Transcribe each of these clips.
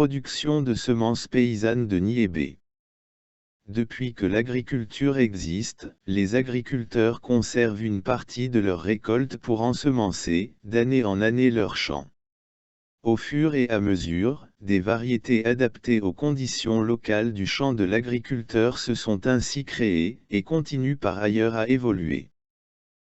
production de semences paysannes de niébé. Depuis que l'agriculture existe, les agriculteurs conservent une partie de leur récolte pour ensemencer, d'année en année leurs champs. Au fur et à mesure, des variétés adaptées aux conditions locales du champ de l'agriculteur se sont ainsi créées, et continuent par ailleurs à évoluer.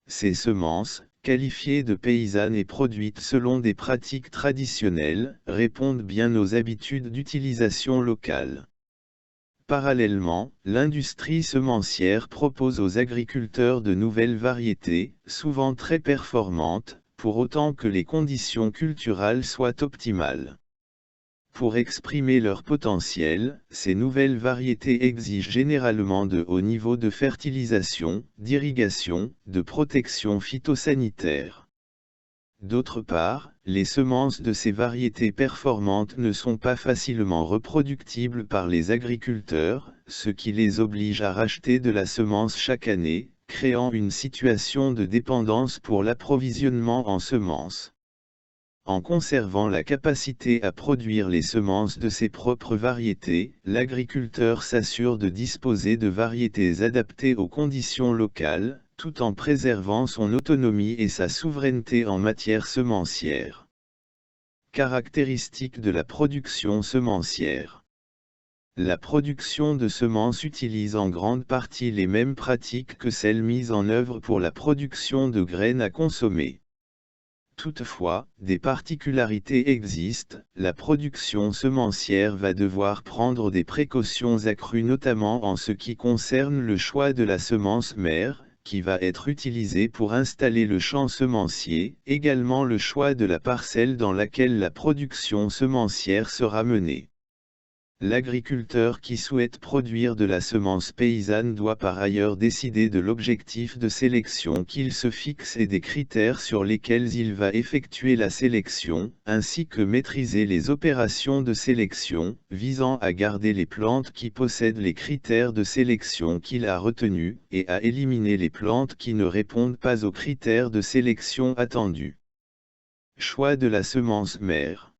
Ces semences, qualifiées de paysannes et produites selon des pratiques traditionnelles, répondent bien aux habitudes d'utilisation locale. Parallèlement, l'industrie semencière propose aux agriculteurs de nouvelles variétés, souvent très performantes, pour autant que les conditions culturales soient optimales. Pour exprimer leur potentiel, ces nouvelles variétés exigent généralement de hauts niveaux de fertilisation, d'irrigation, de protection phytosanitaire. D'autre part, les semences de ces variétés performantes ne sont pas facilement reproductibles par les agriculteurs, ce qui les oblige à racheter de la semence chaque année, créant une situation de dépendance pour l'approvisionnement en semences. En conservant la capacité à produire les semences de ses propres variétés, l'agriculteur s'assure de disposer de variétés adaptées aux conditions locales, tout en préservant son autonomie et sa souveraineté en matière semencière. Caractéristiques de la production semencière. La production de semences utilise en grande partie les mêmes pratiques que celles mises en œuvre pour la production de graines à consommer. Toutefois, des particularités existent, la production semencière va devoir prendre des précautions accrues notamment en ce qui concerne le choix de la semence mère, qui va être utilisée pour installer le champ semencier, également le choix de la parcelle dans laquelle la production semencière sera menée. L'agriculteur qui souhaite produire de la semence paysanne doit par ailleurs décider de l'objectif de sélection qu'il se fixe et des critères sur lesquels il va effectuer la sélection, ainsi que maîtriser les opérations de sélection, visant à garder les plantes qui possèdent les critères de sélection qu'il a retenus, et à éliminer les plantes qui ne répondent pas aux critères de sélection attendus. Choix de la semence mère.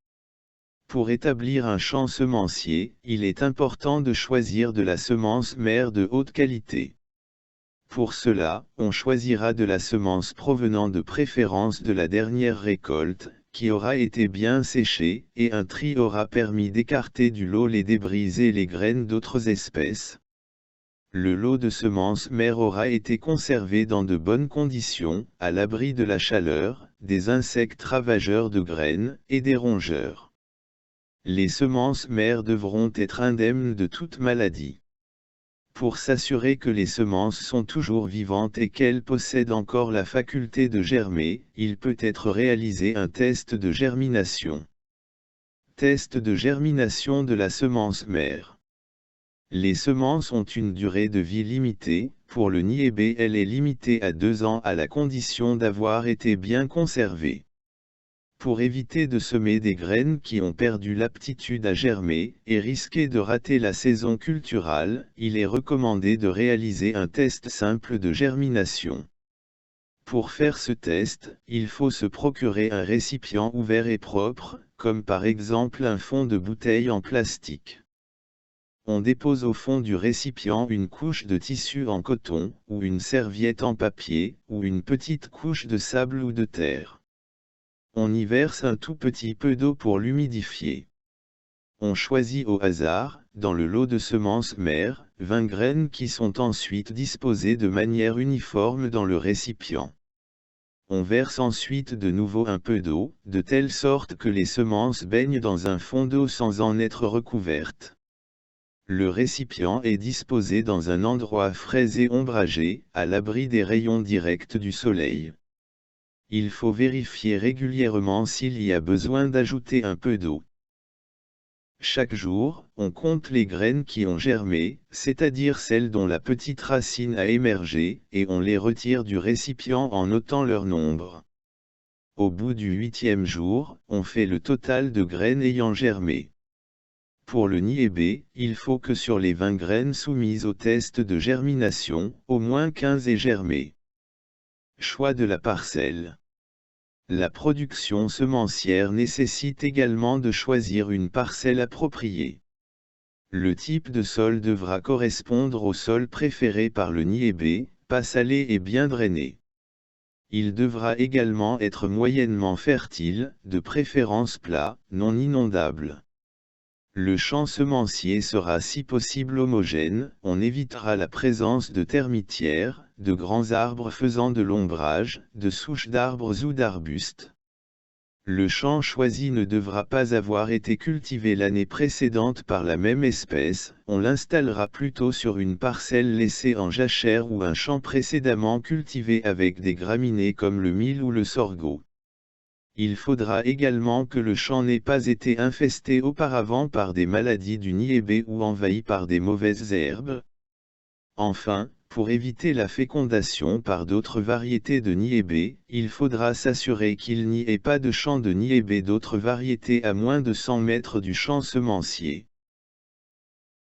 Pour établir un champ semencier, il est important de choisir de la semence mère de haute qualité. Pour cela, on choisira de la semence provenant de préférence de la dernière récolte, qui aura été bien séchée, et un tri aura permis d'écarter du lot les débris et les graines d'autres espèces. Le lot de semences mères aura été conservé dans de bonnes conditions, à l'abri de la chaleur, des insectes ravageurs de graines, et des rongeurs. Les semences mères devront être indemnes de toute maladie. Pour s'assurer que les semences sont toujours vivantes et qu'elles possèdent encore la faculté de germer, il peut être réalisé un test de germination. Test de germination de la semence mère. Les semences ont une durée de vie limitée, pour le niébé elle est limitée à 2 ans à la condition d'avoir été bien conservée. Pour éviter de semer des graines qui ont perdu l'aptitude à germer, et risquer de rater la saison culturale, il est recommandé de réaliser un test simple de germination. Pour faire ce test, il faut se procurer un récipient ouvert et propre, comme par exemple un fond de bouteille en plastique. On dépose au fond du récipient une couche de tissu en coton, ou une serviette en papier, ou une petite couche de sable ou de terre. On y verse un tout petit peu d'eau pour l'humidifier. On choisit au hasard, dans le lot de semences mères, 20 graines qui sont ensuite disposées de manière uniforme dans le récipient. On verse ensuite de nouveau un peu d'eau, de telle sorte que les semences baignent dans un fond d'eau sans en être recouvertes. Le récipient est disposé dans un endroit frais et ombragé, à l'abri des rayons directs du soleil. Il faut vérifier régulièrement s'il y a besoin d'ajouter un peu d'eau. Chaque jour, on compte les graines qui ont germé, c'est-à-dire celles dont la petite racine a émergé, et on les retire du récipient en notant leur nombre. Au bout du 8e jour, on fait le total de graines ayant germé. Pour le niébé, il faut que sur les 20 graines soumises au test de germination, au moins 15 aient germé. Choix de la parcelle. La production semencière nécessite également de choisir une parcelle appropriée. Le type de sol devra correspondre au sol préféré par le niébé, pas salé et bien drainé. Il devra également être moyennement fertile, de préférence plat, non inondable. Le champ semencier sera si possible homogène, on évitera la présence de termitières, de grands arbres faisant de l'ombrage, de souches d'arbres ou d'arbustes. Le champ choisi ne devra pas avoir été cultivé l'année précédente par la même espèce, on l'installera plutôt sur une parcelle laissée en jachère ou un champ précédemment cultivé avec des graminées comme le mil ou le sorgho. Il faudra également que le champ n'ait pas été infesté auparavant par des maladies du niébé ou envahi par des mauvaises herbes. Enfin, pour éviter la fécondation par d'autres variétés de niébé, il faudra s'assurer qu'il n'y ait pas de champ de niébé d'autres variétés à moins de 100 mètres du champ semencier.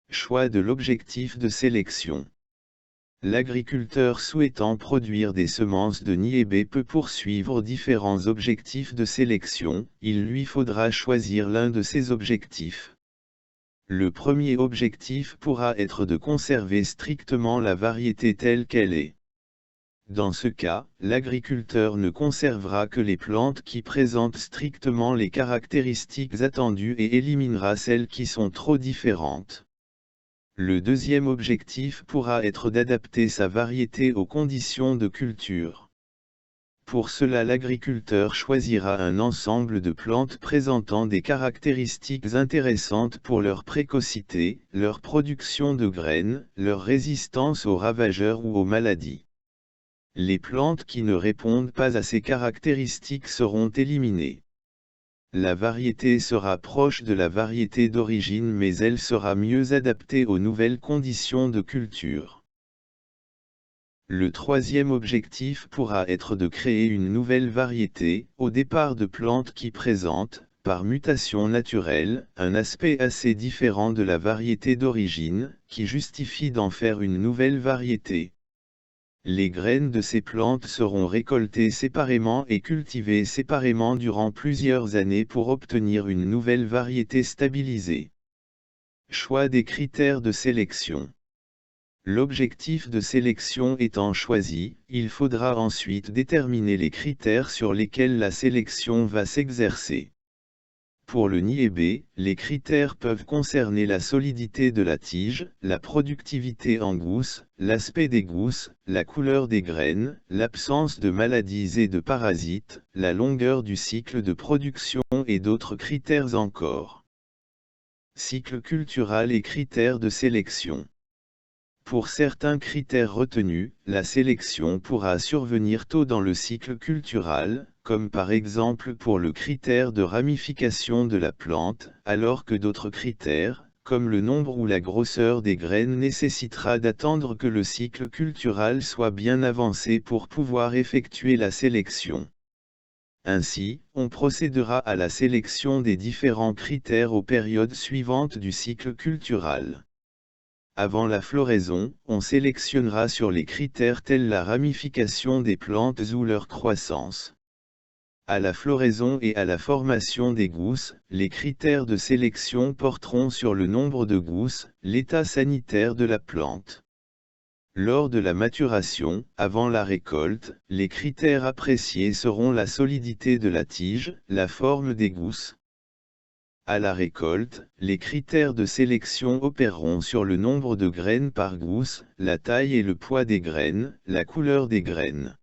Choix de l'objectif de sélection. L'agriculteur souhaitant produire des semences de niébé peut poursuivre différents objectifs de sélection, il lui faudra choisir l'un de ces objectifs. Le premier objectif pourra être de conserver strictement la variété telle qu'elle est. Dans ce cas, l'agriculteur ne conservera que les plantes qui présentent strictement les caractéristiques attendues et éliminera celles qui sont trop différentes. Le deuxième objectif pourra être d'adapter sa variété aux conditions de culture. Pour cela l'agriculteur choisira un ensemble de plantes présentant des caractéristiques intéressantes pour leur précocité, leur production de graines, leur résistance aux ravageurs ou aux maladies. Les plantes qui ne répondent pas à ces caractéristiques seront éliminées. La variété sera proche de la variété d'origine mais elle sera mieux adaptée aux nouvelles conditions de culture. Le troisième objectif pourra être de créer une nouvelle variété, au départ de plantes qui présentent, par mutation naturelle, un aspect assez différent de la variété d'origine, qui justifie d'en faire une nouvelle variété. Les graines de ces plantes seront récoltées séparément et cultivées séparément durant plusieurs années pour obtenir une nouvelle variété stabilisée. Choix des critères de sélection. L'objectif de sélection étant choisi, il faudra ensuite déterminer les critères sur lesquels la sélection va s'exercer. Pour le niébé, les critères peuvent concerner la solidité de la tige, la productivité en gousse, l'aspect des gousses, la couleur des graines, l'absence de maladies et de parasites, la longueur du cycle de production et d'autres critères encore. Cycle cultural et critères de sélection. Pour certains critères retenus, la sélection pourra survenir tôt dans le cycle cultural, comme par exemple pour le critère de ramification de la plante, alors que d'autres critères, comme le nombre ou la grosseur des graines nécessitera d'attendre que le cycle cultural soit bien avancé pour pouvoir effectuer la sélection. Ainsi, on procédera à la sélection des différents critères aux périodes suivantes du cycle cultural. Avant la floraison, on sélectionnera sur les critères tels la ramification des plantes ou leur croissance. À la floraison et à la formation des gousses, les critères de sélection porteront sur le nombre de gousses, l'état sanitaire de la plante. Lors de la maturation, avant la récolte, les critères appréciés seront la solidité de la tige, la forme des gousses. À la récolte, les critères de sélection opéreront sur le nombre de graines par gousse, la taille et le poids des graines, la couleur des graines.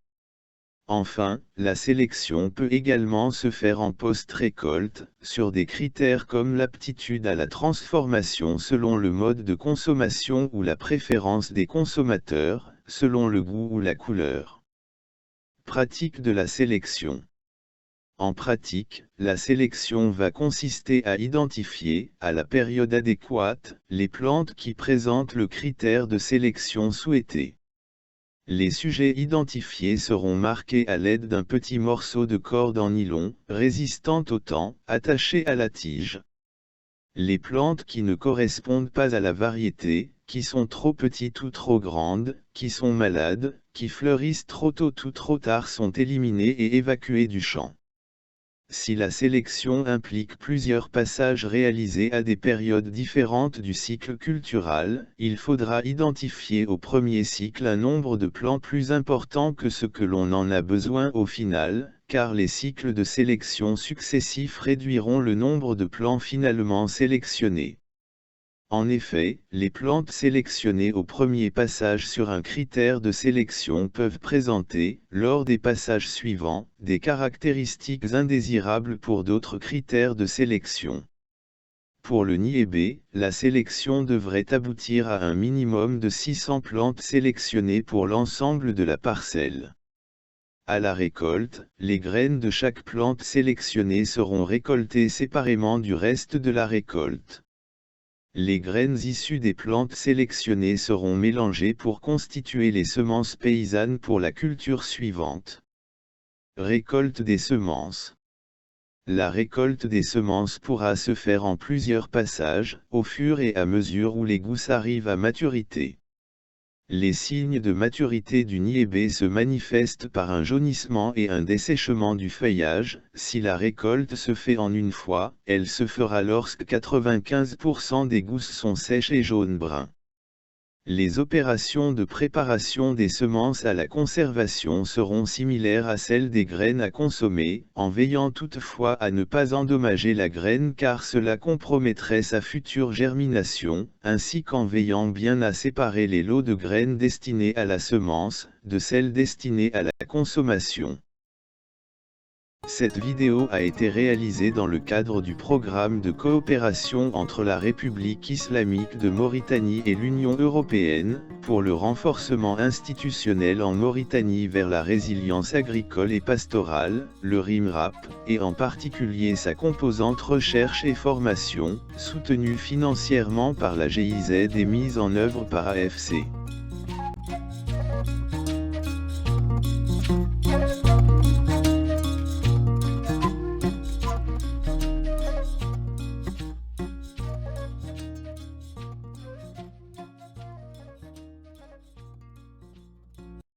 Enfin, la sélection peut également se faire en post-récolte, sur des critères comme l'aptitude à la transformation selon le mode de consommation ou la préférence des consommateurs, selon le goût ou la couleur. Pratique de la sélection. En pratique, la sélection va consister à identifier, à la période adéquate, les plantes qui présentent le critère de sélection souhaité. Les sujets identifiés seront marqués à l'aide d'un petit morceau de corde en nylon, résistant au temps, attaché à la tige. Les plantes qui ne correspondent pas à la variété, qui sont trop petites ou trop grandes, qui sont malades, qui fleurissent trop tôt ou trop tard sont éliminées et évacuées du champ. si la sélection implique plusieurs passages réalisés à des périodes différentes du cycle cultural, il faudra identifier au premier cycle un nombre de plants plus important que ce que l'on en a besoin au final, car les cycles de sélection successifs réduiront le nombre de plants finalement sélectionnés. En effet, les plantes sélectionnées au premier passage sur un critère de sélection peuvent présenter, lors des passages suivants, des caractéristiques indésirables pour d'autres critères de sélection. Pour le niébé, la sélection devrait aboutir à un minimum de 600 plantes sélectionnées pour l'ensemble de la parcelle. À la récolte, les graines de chaque plante sélectionnée seront récoltées séparément du reste de la récolte. Les graines issues des plantes sélectionnées seront mélangées pour constituer les semences paysannes pour la culture suivante. Récolte des semences. La récolte des semences pourra se faire en plusieurs passages, au fur et à mesure où les gousses arrivent à maturité. Les signes de maturité du niébé se manifestent par un jaunissement et un dessèchement du feuillage. Si la récolte se fait en une fois, elle se fera lorsque 95% des gousses sont sèches et jaune-brun. Les opérations de préparation des semences à la conservation seront similaires à celles des graines à consommer, en veillant toutefois à ne pas endommager la graine car cela compromettrait sa future germination, ainsi qu'en veillant bien à séparer les lots de graines destinées à la semence, de celles destinées à la consommation. Cette vidéo a été réalisée dans le cadre du programme de coopération entre la République islamique de Mauritanie et l'Union européenne, pour le renforcement institutionnel en Mauritanie vers la résilience agricole et pastorale, le RIMRAP, et en particulier sa composante recherche et formation, soutenue financièrement par la GIZ et mise en œuvre par AFC.